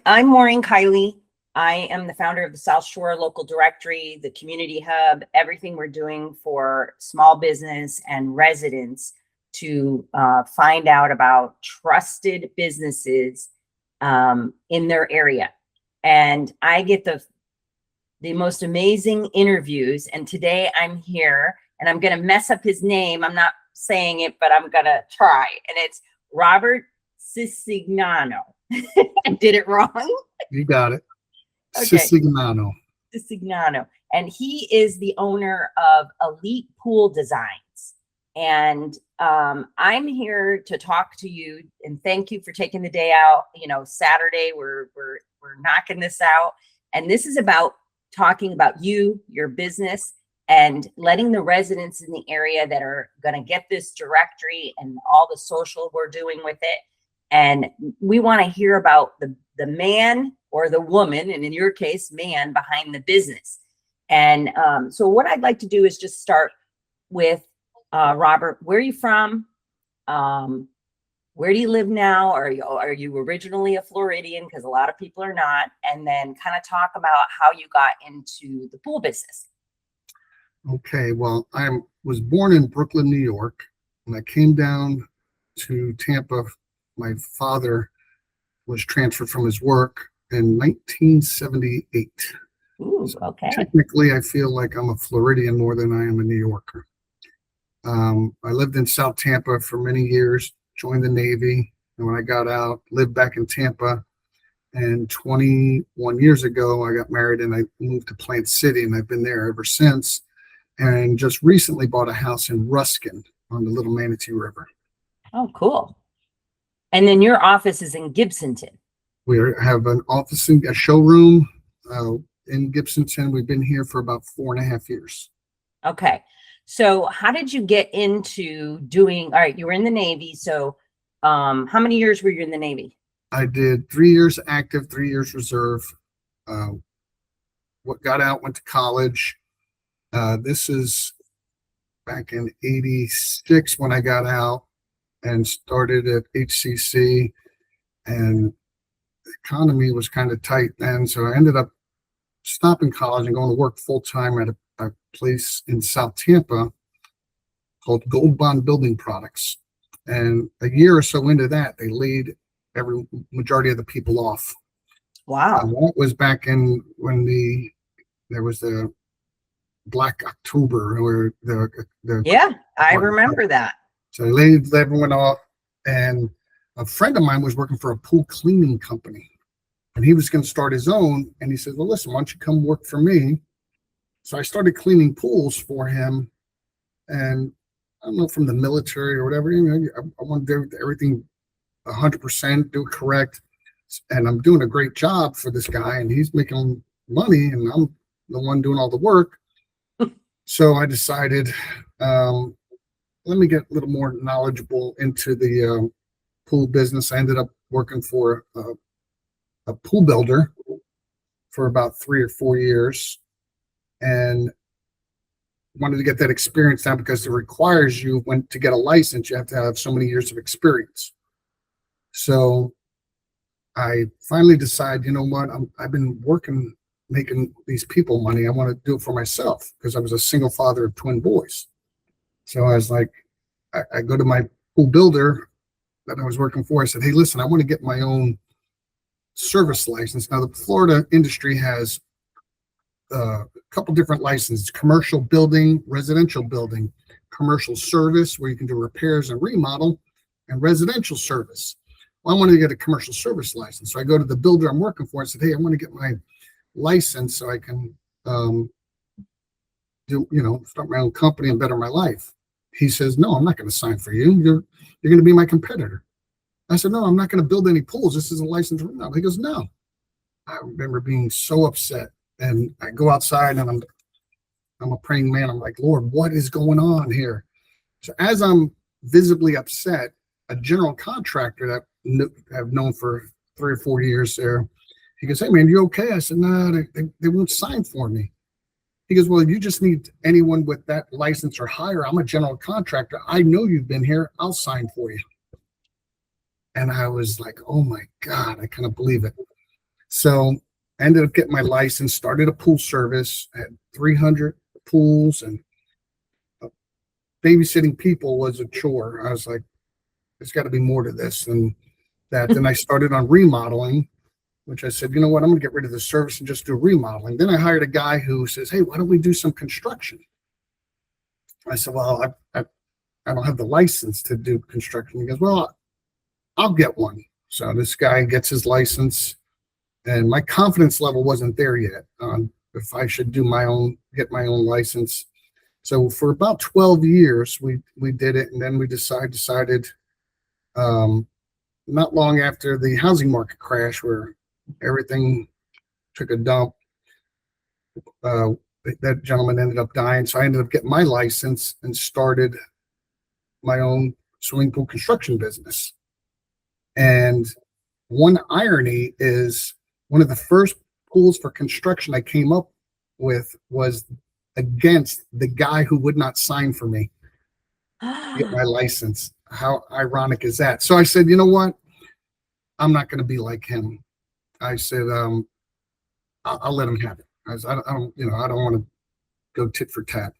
I'm Maureen Kiley. I am the founder of the South Shore Local Directory, the Community Hub, everything we're doing for small business and residents to find out about trusted businesses in their area. And I get the most amazing interviews. And today I'm here and I'm going to mess up his name. I'm not saying it, but I'm going to try. And it's Robert Cicignano. I did it wrong. You got it. Okay. Cicignano. Cicignano. And he is the owner of Elite Pool Designs. And I'm here to talk to you and thank you for taking the day out. You know, Saturday, we're knocking this out. And this is about talking about you, your business, and letting the residents in the area that are going to get this directory and all the social we're doing with it. And we want to hear about the man or the woman, and in your case, man, behind the business. And so what I'd like to do is just start with Robert. Where are you from? Where do you live now? Are you originally a Floridian? Because a lot of people are not. And then kind of talk about how you got into the pool business. Okay, well, I was born in Brooklyn, New York, and I came down to Tampa. My father was transferred from his work in 1978. Ooh, okay. Technically, I feel like I'm a Floridian more than I am a New Yorker. I lived in South Tampa for many years, joined the Navy, and when I got out, lived back in Tampa. And 21 years ago, I got married and I moved to Plant City, and I've been there ever since. And just recently bought a house in Ruskin on the Little Manatee River. Oh, cool. And then your office is in Gibsonton. We have an office, a showroom in Gibsonton. We've been here for about 4.5 years. Okay. So how did you get into doing, all right, you were in the Navy. So how many years were you in the Navy? I did 3 years active, 3 years reserve. What got out, went to college. This is back in 86 when I got out and started at HCC, and the economy was kind of tight then. So I ended up stopping college and going to work full time at a place in South Tampa called Gold Bond Building Products. And a year or so into that, they laid majority of the people off. Wow. That was back in when there was the Black October, or yeah, I remember that. So they laid everyone off, and a friend of mine was working for a pool cleaning company, and he was going to start his own. And he said, well, listen, why don't you come work for me? So I started cleaning pools for him, and I don't know, from the military or whatever, you know, I want to do everything 100%, do it correct. And I'm doing a great job for this guy, and he's making money, and I'm the one doing all the work. So I decided, let me get a little more knowledgeable into the pool business. I ended up working for a pool builder for about 3 or 4 years, and wanted to get that experience now because it requires you, to get a license, you have to have so many years of experience. So I finally decided, you know what, I've been working, making these people money. I want to do it for myself because I was a single father of twin boys. So I was like, I go to my pool builder that I was working for. I said, hey, listen, I want to get my own service license. Now, the Florida industry has a couple different licenses: commercial building, residential building, commercial service, where you can do repairs and remodel, and residential service. Well, I wanted to get a commercial service license. So I go to the builder I'm working for and said, hey, I want to get my license so I can start my own company and better my life. He says, no, I'm not going to sign for you. You're going to be my competitor. I said, no, I'm not going to build any pools. This is a license. He goes, no. I remember being so upset, and I go outside, and I'm a praying man. I'm like, Lord, what is going on here? So as I'm visibly upset, a general contractor that I've known for 3 or 4 years there, he goes, hey man, you okay? I said, no, they won't sign for me. He goes, well, you just need anyone with that license or higher. I'm a general contractor. I know you've been here. I'll sign for you. And I was like, oh my God, I couldn't believe it. So I ended up getting my license, started a pool service, had 300 pools, and babysitting people was a chore. I was like, there's got to be more to this than that. Then I started on remodeling, which I said, you know what, I'm going to get rid of the service and just do remodeling. Then I hired a guy who says, hey, why don't we do some construction? I said, well, I don't have the license to do construction. He goes, well, I'll get one. So this guy gets his license, and my confidence level wasn't there yet on if I should do get my own license. So for about 12 years, we did it, and then we decided not long after the housing market crash, where everything took a dump, that gentleman ended up dying. So I ended up getting my license and started my own swimming pool construction business. And one irony is one of the first pools for construction I came up with was against the guy who would not sign for me to get my license. How ironic is that? So I said, you know what? I'm not going to be like him. I said, I'll let him have it. I don't want to go tit for tat.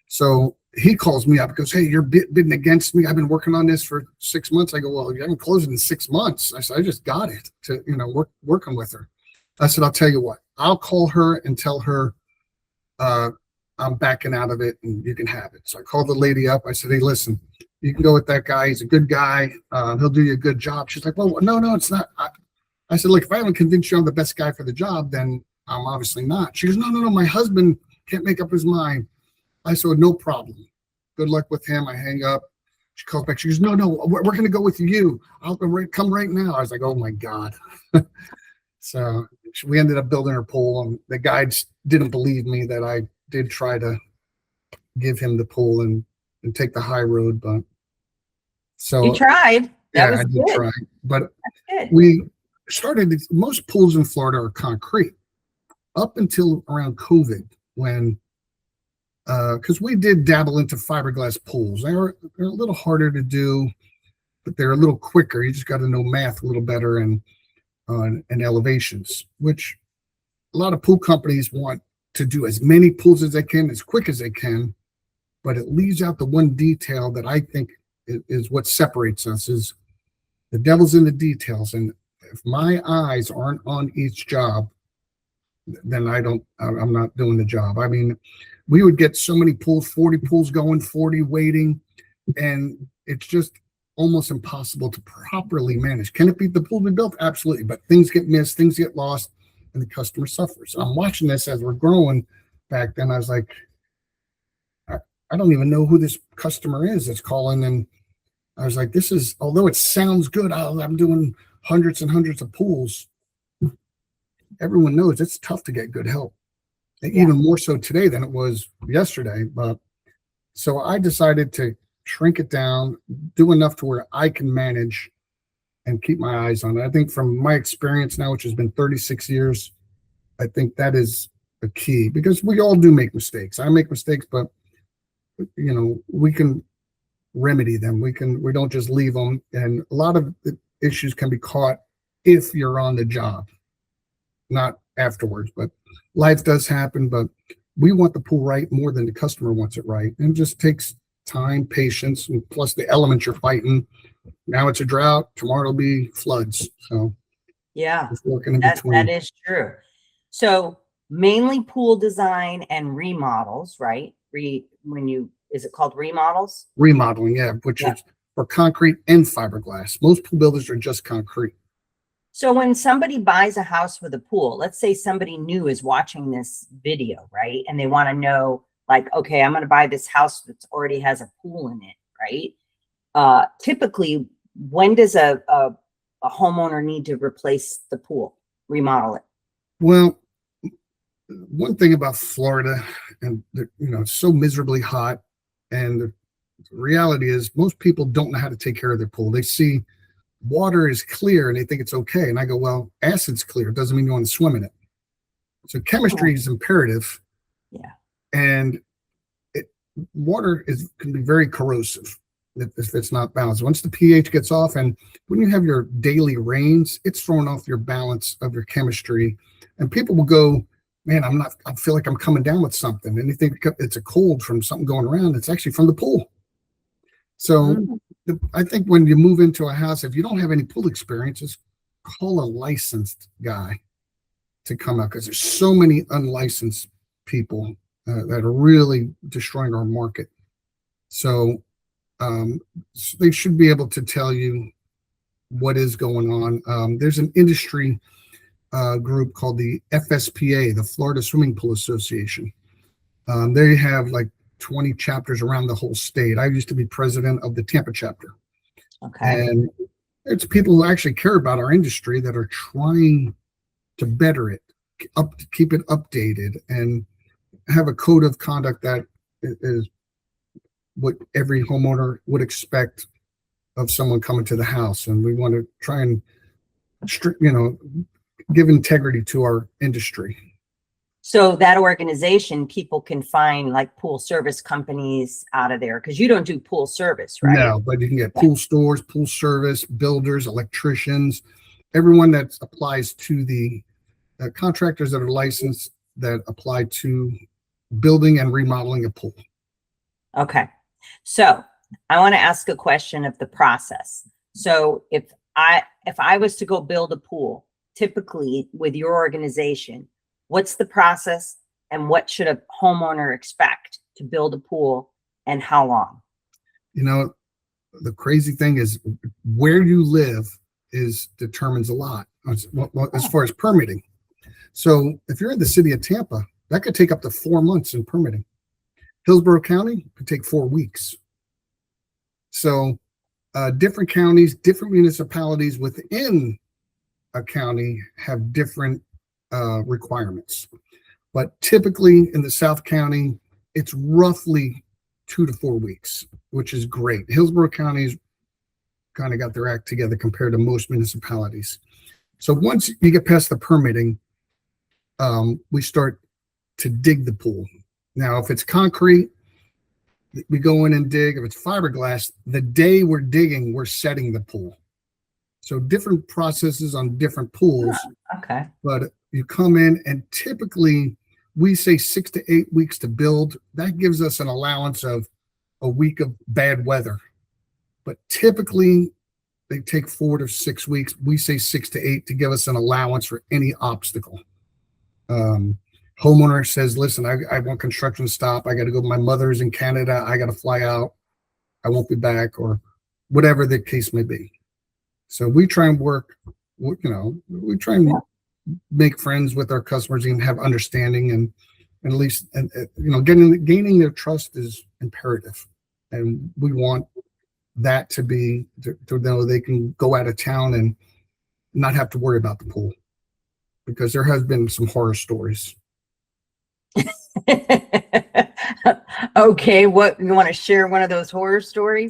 So he calls me up and goes, hey, you're bidding against me. I've been working on this for 6 months. I go, well, you haven't closed it in 6 months. I said, I just got it to, working with her. I said, I'll tell you what, I'll call her and tell her I'm backing out of it and you can have it. So I called the lady up. I said, hey, listen, you can go with that guy. He's a good guy. He'll do you a good job. She's like, well, no, it's not. I said, look, if I haven't convinced you I'm the best guy for the job, then I'm obviously not. She goes, no, my husband can't make up his mind. I said, no problem. Good luck with him. I hang up. She calls back. She goes, no, we're going to go with you. I'll come right now. I was like, oh my God. So we ended up building her pool, and the guides didn't believe me that I did try to give him the pool and take the high road. But so you tried. That was I did good. try. But Good. we started, most pools in Florida are concrete up until around COVID, when because we did dabble into fiberglass pools. They're a little harder to do, but they're a little quicker. You just got to know math a little better and elevations, which a lot of pool companies want to do as many pools as they can, as quick as they can, but it leaves out the one detail that I think is what separates us, is the devil's in the details. And if my eyes aren't on each job, then I'm not doing the job. I mean, we would get so many pools, 40 pools going, 40 waiting, and it's just almost impossible to properly manage. Can it be the pool we built? Absolutely. But things get missed, things get lost, and the customer suffers. I'm watching this as we're growing. Back then, I was like, I don't even know who this customer is that's calling. And I was like, this is, although it sounds good, I'm doing hundreds and hundreds of pools. Everyone knows it's tough to get good help. Even more so today than it was yesterday. But so I decided to shrink it down, do enough to where I can manage and keep my eyes on it. I think from my experience now, which has been 36 years, I think that is a key, because we all do make mistakes. I make mistakes, but we can remedy them. We don't just leave them. And a lot of the issues can be caught if you're on the job, not afterwards. But life does happen, but we want the pool right more than the customer wants it right. And it just takes time, patience, and plus the elements you're fighting. Now it's a drought, tomorrow it'll be floods. So yeah, working in between. That is true. So mainly pool design and remodels, right? Is it called remodels? Remodeling, yeah, which is for concrete and fiberglass. Most pool builders are just concrete. So when somebody buys a house with a pool, let's say somebody new is watching this video, right? And they want to know, like, okay, I'm going to buy this house that already has a pool in it, right? Typically, when does a homeowner need to replace the pool, remodel it? Well, one thing about Florida, and it's so miserably hot, and the reality is most people don't know how to take care of their pool. They see water is clear and they think it's okay. And I go, well, acid's clear. It doesn't mean you want to swim in it. So chemistry is imperative. Yeah. And water can be very corrosive. if it's not balanced. Once the pH gets off, and when you have your daily rains, it's throwing off your balance of your chemistry. And people will go, man, I feel like I'm coming down with something. And they think it's a cold from something going around. It's actually from the pool. So I think when you move into a house, if you don't have any pool experiences, call a licensed guy to come out, because there's so many unlicensed people that are really destroying our market. So they should be able to tell you what is going on. There's an industry group called the FSPA, the Florida Swimming Pool Association. They have like 20 chapters around the whole state. I used to be president of the Tampa chapter. Okay. And it's people who actually care about our industry that are trying to better it, keep it updated, and have a code of conduct that is what every homeowner would expect of someone coming to the house. And we want to try and, give integrity to our industry. So that organization, people can find like pool service companies out of there, because you don't do pool service, right? No, but you can get pool stores, pool service, builders, electricians, everyone that applies to the contractors that are licensed that apply to building and remodeling a pool. Okay. So I want to ask a question of the process. So if I was to go build a pool, typically with your organization, what's the process and what should a homeowner expect to build a pool and how long? The crazy thing is where you live determines a lot as far as permitting. So if you're in the city of Tampa, that could take up to 4 months in permitting. Hillsborough County could take 4 weeks. So different counties, different municipalities within a county have different requirements. But typically in the South County, it's roughly 2 to 4 weeks, which is great. Hillsborough County's kind of got their act together compared to most municipalities. So once you get past the permitting, we start to dig the pool. Now, if it's concrete, we go in and dig. If it's fiberglass, the day we're digging, we're setting the pool. So different processes on different pools. Okay. But you come in and typically we say 6 to 8 weeks to build. That gives us an allowance of a week of bad weather. But typically they take 4 to 6 weeks. We say 6 to 8 to give us an allowance for any obstacle. Homeowner says, listen, I want construction to stop. I got to go. My mother's in Canada. I got to fly out. I won't be back, or whatever the case may be. So we try and work, we try and make friends with our customers and have understanding, and at least, gaining their trust is imperative. And we want that to be, to know they can go out of town and not have to worry about the pool, because there has been some horror stories. Okay, what you want to share? One of those horror stories?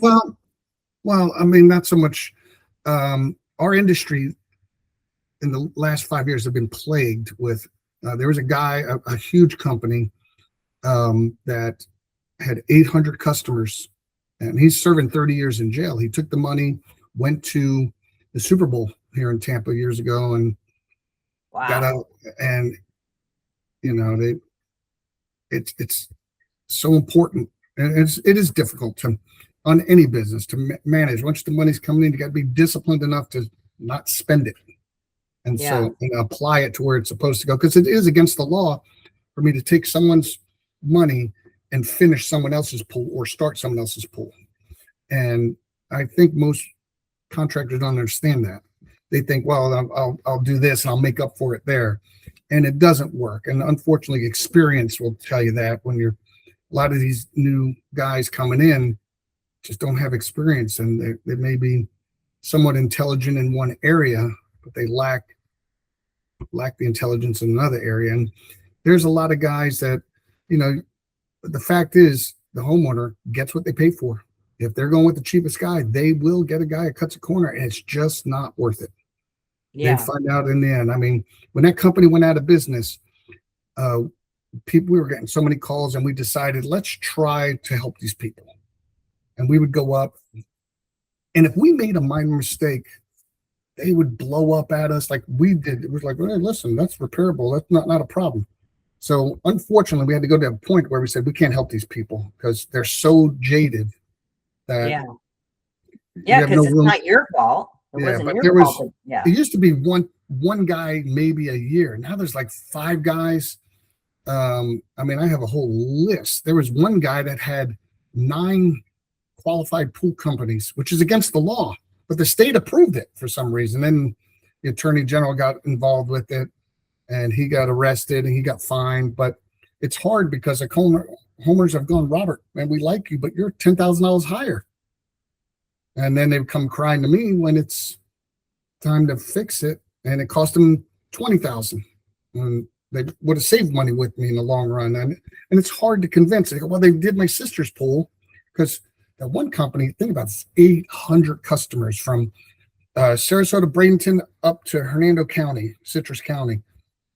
Well, I mean, not so much. Our industry in the last 5 years have been plagued with. There was a guy, a huge company, that had 800 customers, and he's serving 30 years in jail. He took the money, went to the Super Bowl here in Tampa years ago, and got out. And it's so important, and it is difficult on any business to manage. Once the money's coming in, you got to be disciplined enough to not spend it, and so apply it to where it's supposed to go, because it is against the law for me to take someone's money and finish someone else's pool or start someone else's pool. And I think most contractors don't understand that. They think, well, I'll do this and I'll make up for it there. And it doesn't work. And unfortunately, experience will tell you that when a lot of these new guys coming in just don't have experience, and they may be somewhat intelligent in one area, but they lack the intelligence in another area. And there's a lot of guys that, the fact is the homeowner gets what they pay for. If they're going with the cheapest guy, they will get a guy that cuts a corner, and it's just not worth it. Yeah. They find out in the end. I mean, when that company went out of business, we were getting so many calls, and we decided, let's try to help these people. and we would go up. And if we made a minor mistake, they would blow up at us like we did. It was like, hey, listen, that's repairable. That's not a problem. So unfortunately, we had to go to a point where we said we can't help these people because they're so jaded that Yeah. you Yeah, have because no it's room. not your fault. It Yeah, wasn't but your there was, fault. But yeah. it used to be one guy maybe a year. Now there's like 5 guys. I mean, I have a whole list. There was one guy that had 9 qualified pool companies, which is against the law, but the state approved it for some reason. Then the attorney general got involved with it, and he got arrested and he got fined. But it's hard because the homeowners have gone, Robert, man, we like you, but you're $10,000 higher. And then they come crying to me when it's time to fix it, and it cost them $20,000. And they would have saved money with me in the long run. And it's hard to convince. They go, well, they did my sister's pool because that one company, think about this, 800 customers from Sarasota, Bradenton up to Hernando County, Citrus County,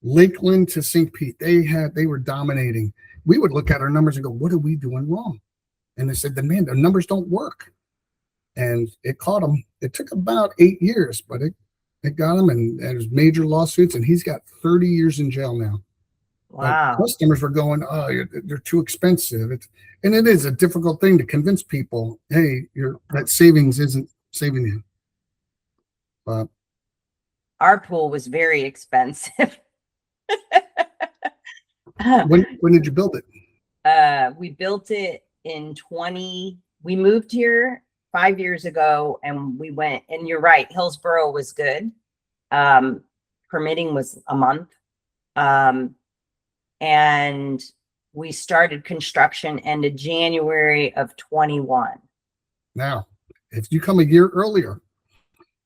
Lakeland to St. Pete. They were dominating. We would look at our numbers and go, what are we doing wrong? And they said, man, the numbers don't work. And it caught him. It took about 8 years, but it got him, and there's major lawsuits, and he's got 30 years in jail now. Wow. But customers were going, oh, they're too expensive. And it is a difficult thing to convince people, hey, that savings isn't saving you. But Our pool was very expensive. when did you build it? We built it we moved here 5 years ago, and we went, and you're right, Hillsboro was good. Permitting was a month. And we started construction end of January of 21. Now, if you come a year earlier,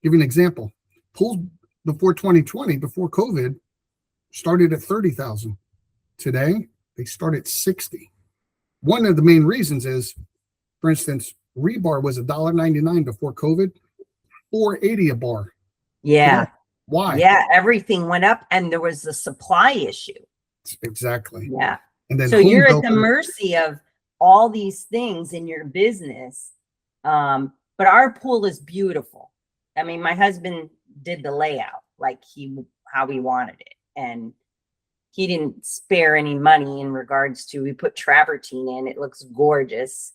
give you an example. Pools before 2020, before COVID, started at 30,000. Today, they start at 60. One of the main reasons is, for instance, rebar was $1.99 before COVID, $4.80 a bar. Yeah. Why? Yeah, everything went up, and there was a supply issue. Exactly. Yeah. And then so you're at the mercy of all these things in your business. But our pool is beautiful. I mean, my husband did the layout like how he wanted it, and he didn't spare any money in regards to, we put travertine in. It looks gorgeous.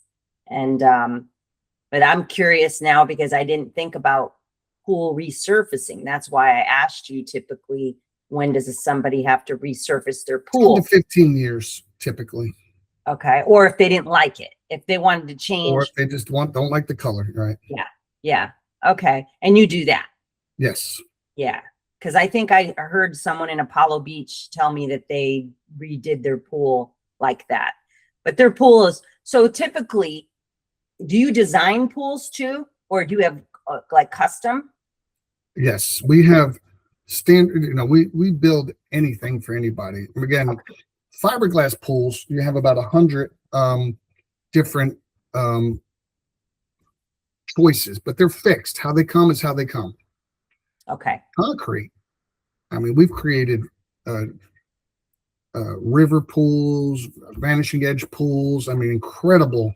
And but I'm curious now because I didn't think about pool resurfacing. That's why I asked you, typically, when does somebody have to resurface their pool? 10 to 15 years, typically. Okay. Or if they didn't like it, if they wanted to change. Or if they just don't like the color, right? Yeah. Yeah. Okay. And you do that? Yes. Yeah. Because I think I heard someone in Apollo Beach tell me that they redid their pool like that. But their pool is, so typically, do you design pools too? Or do you have like custom? Yes. We have standard, we build anything for anybody. Again, fiberglass pools, you have about 100 different choices, but they're fixed. How they come is how they come. Okay. Concrete, I mean, we've created river pools, vanishing edge pools. I mean, incredible.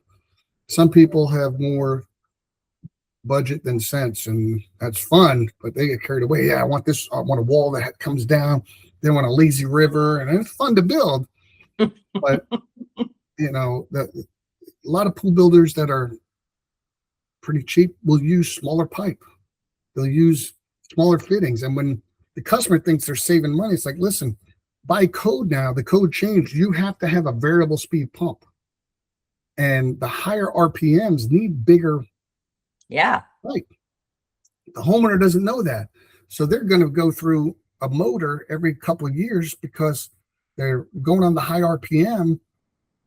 Some people have more budget than sense, and that's fun, but they get carried away. Yeah, I want a wall that comes down. They want a lazy river, and it's fun to build. But a lot of pool builders that are pretty cheap will use smaller pipe. They'll use smaller fittings, and when the customer thinks they're saving money, it's like, listen, by code now, the code changed. You have to have a variable speed pump, and the higher RPMs need bigger. Yeah. Right. The homeowner doesn't know that. So they're going to go through a motor every couple of years because they're going on the high RPM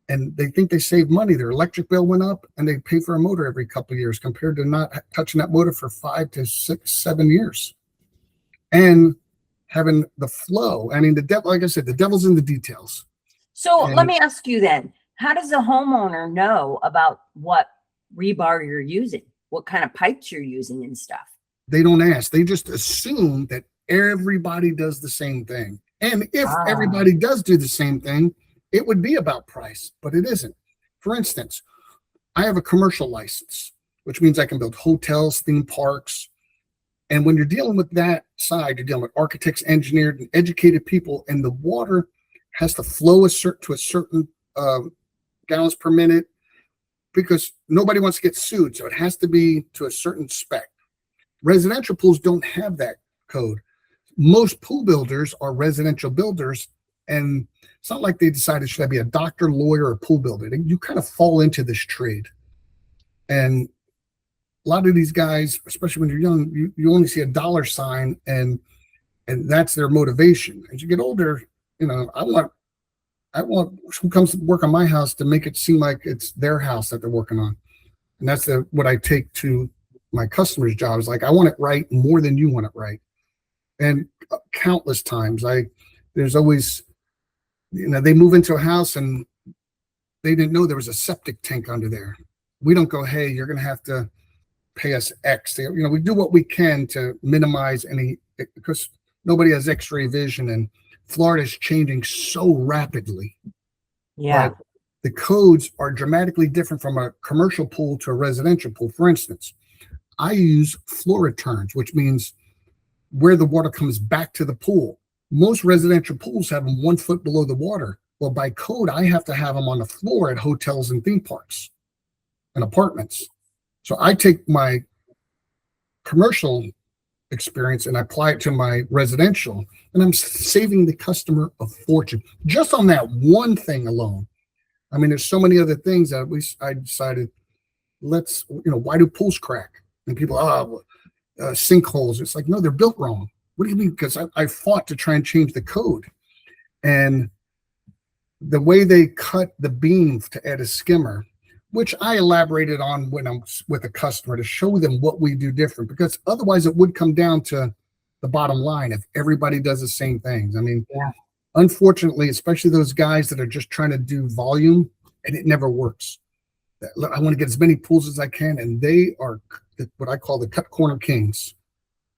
and they think they save money. Their electric bill went up and they pay for a motor every couple of years compared to not touching that motor for 5 to 6, 7 years. And having the flow. I mean, like I said, the devil's in the details. So let me ask you then, how does a homeowner know about what rebar you're using? What kind of pipes you're using and stuff? They don't ask. They just assume that everybody does the same thing. And if everybody does do the same thing, it would be about price, but it isn't. For instance, I have a commercial license, which means I can build hotels, theme parks. And when you're dealing with that side, you're dealing with architects, engineers, and educated people, and the water has to flow to a certain gallons per minute, because nobody wants to get sued. So it has to be to a certain spec. Residential pools don't have that code. Most pool builders are residential builders, and it's not like they decided, should I be a doctor, lawyer, or pool builder? You kind of fall into this trade. And a lot of these guys, especially when you're young, you only see a dollar sign, and that's their motivation. As you get older, I want who comes to work on my house to make it seem like it's their house that they're working on. And that's what I take to my customers' jobs. Like, I want it right more than you want it right. And countless times there's always, they move into a house and they didn't know there was a septic tank under there. We don't go, hey, you're going to have to pay us X. We do what we can to minimize any, because nobody has X-ray vision, and Florida is changing so rapidly. Yeah. But the codes are dramatically different from a commercial pool to a residential pool. For instance, I use floor returns, which means where the water comes back to the pool. Most residential pools have them 1 foot below the water. Well, by code, I have to have them on the floor at hotels and theme parks and apartments. So I take my commercial experience and I apply it to my residential, and I'm saving the customer a fortune just on that one thing alone. I mean, there's so many other things that I decided, why do pools crack? And people, sinkholes. It's like, no, they're built wrong. What do you mean? Because I fought to try and change the code. And the way they cut the beam to add a skimmer, which I elaborated on when I'm with a customer to show them what we do different, because otherwise it would come down to the bottom line if everybody does the same things. I mean, Yeah. Unfortunately, especially those guys that are just trying to do volume, and it never works. I want to get as many pools as I can, and they are what I call the cut corner kings.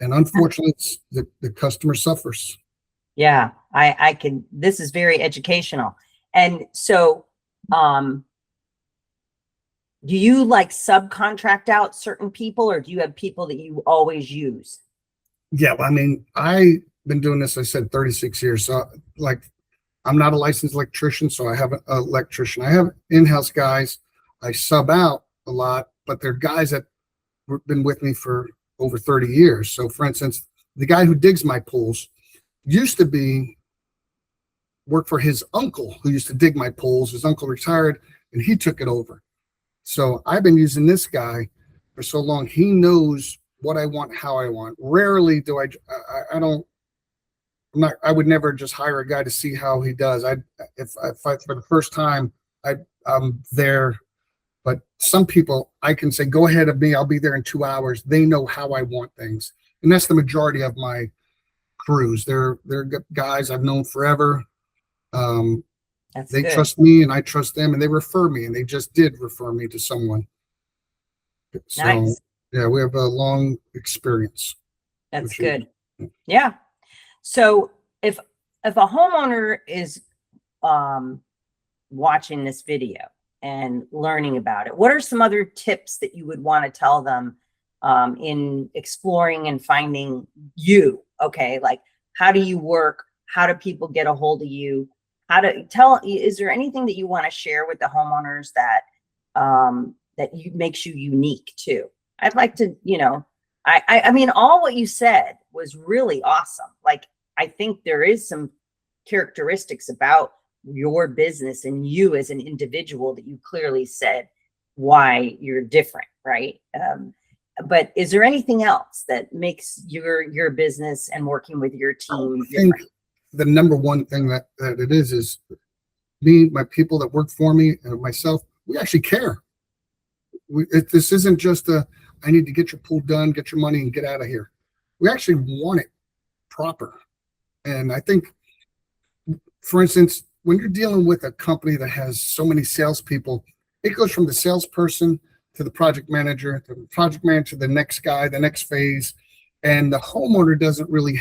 And unfortunately, the customer suffers. Yeah, I can, this is very educational. And so, do you like subcontract out certain people, or do you have people that you always use? Yeah, I mean, I've been doing this, I said 36 years. So I'm not a licensed electrician, so I have an electrician. I have in-house guys. I sub out a lot, but they're guys that have been with me for over 30 years. So for instance, the guy who digs my pools used to work for his uncle who used to dig my pools. His uncle retired and he took it over. So I've been using this guy for so long. He knows what I want, how I want. Rarely do I would never just hire a guy to see how he does. If for the first time, I'm there. But some people, I can say, go ahead of me. I'll be there in 2 hours. They know how I want things. And that's the majority of my crews. They're guys I've known forever. They good. trust me and I trust them, and they refer me, and they just did refer me to someone. So, Nice. yeah, we have a long experience. That's good. Yeah. So if a homeowner is watching this video and learning about it, what are some other tips that you would want to tell them in exploring and finding you? Okay, like, how do you work? How do people get a hold of you? Is there anything that you want to share with the homeowners that makes you unique too? I'd like to, I mean, all what you said was really awesome. Like, I think there is some characteristics about your business and you as an individual that you clearly said why you're different, right? But is there anything else that makes your business and working with your team different? The number one thing that it is me, my people that work for me, and myself, we actually care. This isn't just I need to get your pool done, get your money, and get out of here. We actually want it proper. And I think, for instance, when you're dealing with a company that has so many salespeople, it goes from the salesperson to the project manager, to the project manager, to the next guy, the next phase. And the homeowner doesn't really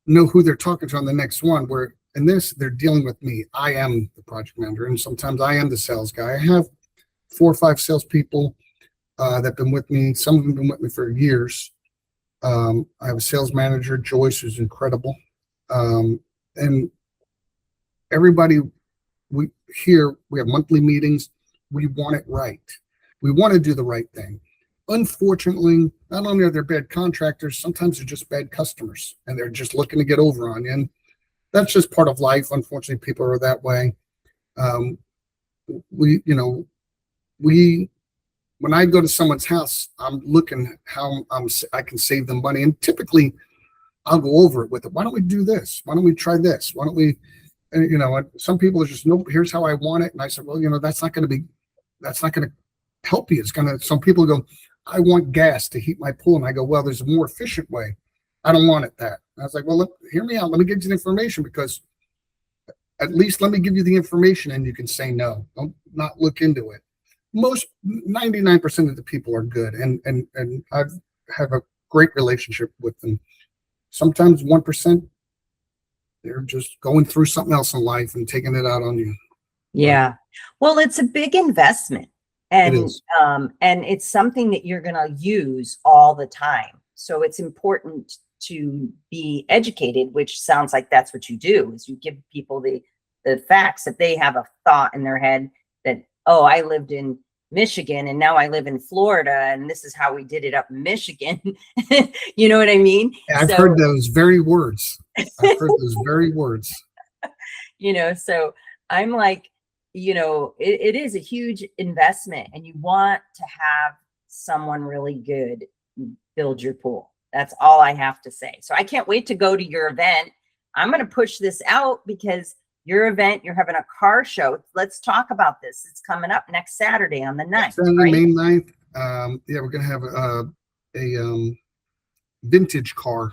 know who they're talking to on the next one, where in this, they're dealing with me. I am the project manager, and sometimes I am the sales guy. I have 4 or 5 salespeople that have been with me. Some of them have been with me for years. I have a sales manager, Joyce, who's incredible. And everybody we have monthly meetings. We want it right. We want to do the right thing. Unfortunately, not only are there bad contractors, sometimes they're just bad customers and they're just looking to get over on you. And that's just part of life. Unfortunately, people are that way. When I go to someone's house, I'm looking how I can save them money. And typically I'll go over it with them. Why don't we do this? Why don't we try this? Why don't we, and, some people are just, nope, here's how I want it. And I said, well, that's not going to help you. Some people go, I want gas to heat my pool. And I go, well, there's a more efficient way. I don't want it that. And I was like, well, hear me out. Let me give you the information, because at least let me give you the information and you can say no. Don't not look into it. 99% of the people are good. And I have a great relationship with them. Sometimes 1%, they're just going through something else in life and taking it out on you. Yeah. Well, it's a big investment. And it's something that you're going to use all the time. So it's important to be educated, which sounds like that's what you do, is you give people the facts, that they have a thought in their head that, oh, I lived in Michigan and now I live in Florida and this is how we did it up in Michigan. You know what I mean? Yeah, I've heard those very words. So I'm like, it is a huge investment, and you want to have someone really good build your pool. That's all I have to say. So I can't wait to go to your event. I'm going to push this out because your event, you're having a car show. Let's talk about this. It's coming up next Saturday on the 9th. Saturday, May 9th. We're going to have a vintage car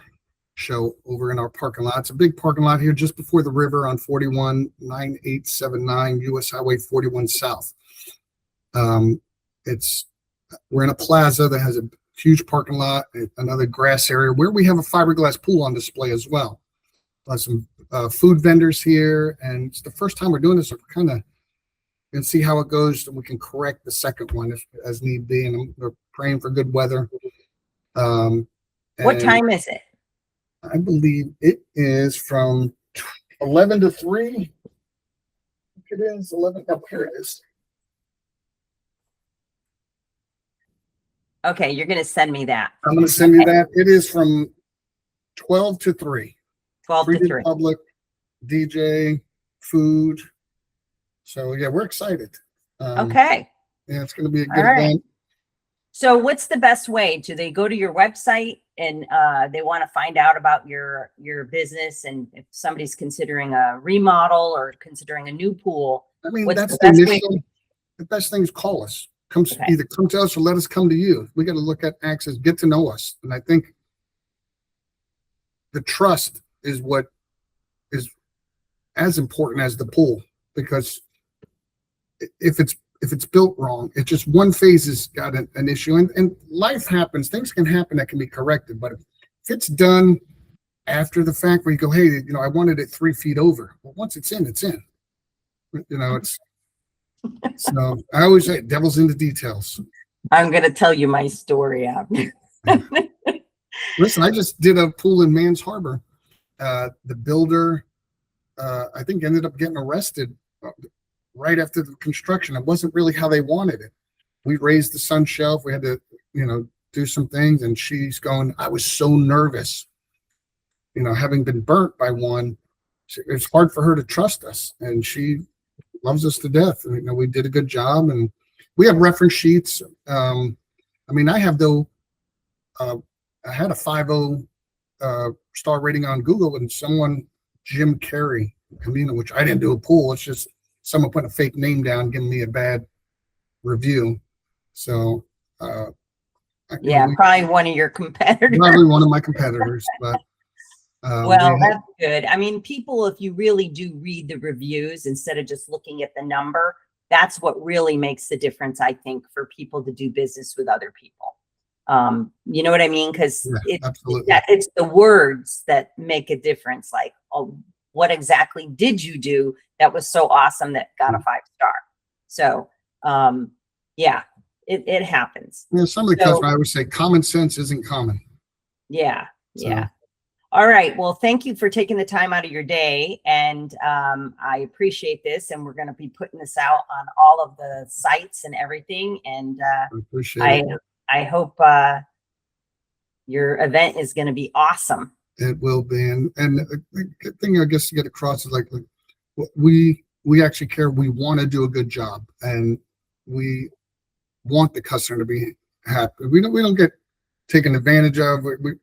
show over in our parking lot. It's a big parking lot here just before the river on 41 9879 US Highway 41 South. We're in a plaza that has a huge parking lot, another grass area where we have a fiberglass pool on display as well. Some food vendors here, and it's the first time we're doing this, so we're kind of going to see how it goes, and we can correct the second one as need be, and we're praying for good weather. What time is it? I believe it is from 11 to 3. I think it is 11. Oh, here it is. Okay, you're going to send me that. I'm going to send you that. It is from 12 to 3. 12 to 3. Public, DJ, food. So, yeah, we're excited. Okay. Yeah, it's going to be a good event. So what's the best way? Do they go to your website and they want to find out about your business, and if somebody's considering a remodel or considering a new pool? I mean, that's the initial. The best thing is call us. Either come to us or let us come to you. We got to look at access, get to know us. And I think the trust is what is as important as the pool, because if it's built wrong, it's just one phase has got an issue, and life happens. Things can happen that can be corrected, but if it's done after the fact, where you go, hey, I wanted it 3 feet over. Well, once it's in, it's in. It's so I always say, devil's in the details. I'm going to tell you my story after. Listen, I just did a pool in Mans Harbor. The builder, I think, ended up getting arrested right after the construction. It wasn't really how they wanted it. We raised the sun shelf. We had to, do some things. And she's going, I was so nervous, having been burnt by one. It's hard for her to trust us. And she loves us to death. And, we did a good job. And we have reference sheets. I have I had a 5.0 star rating on Google, and someone, Jim Carey, which I didn't do a pool. It's just someone put a fake name down, giving me a bad review. So, probably one of your competitors. Probably one of my competitors, but. That's good. I mean, people, if you really do read the reviews instead of just looking at the number, that's what really makes the difference, I think, for people to do business with other people. You know what I mean? Because it's the words that make a difference. Like, oh, what exactly did you do that was so awesome that got a 5-star? So, Yeah, it happens. You know, some of the So- customers, I always say common sense isn't common. Yeah, So- yeah. All right. Well, thank you for taking the time out of your day. And I appreciate this. And we're going to be putting this out on all of the sites and everything. And I appreciate it. I hope your event is going to be awesome. It will be. And the good thing I guess to get across is like we actually care. We want to do a good job, and we want the customer to be happy. We don't get taken advantage of,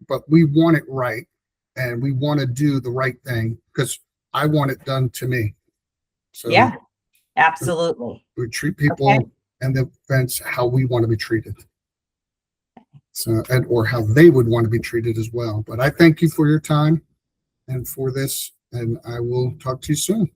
but we want it right, and we want to do the right thing because I want it done to me. So Yeah, absolutely. we treat people Okay. and the events how we want to be treated. So, or how they would want to be treated as well. But I thank you for your time and for this, and I will talk to you soon.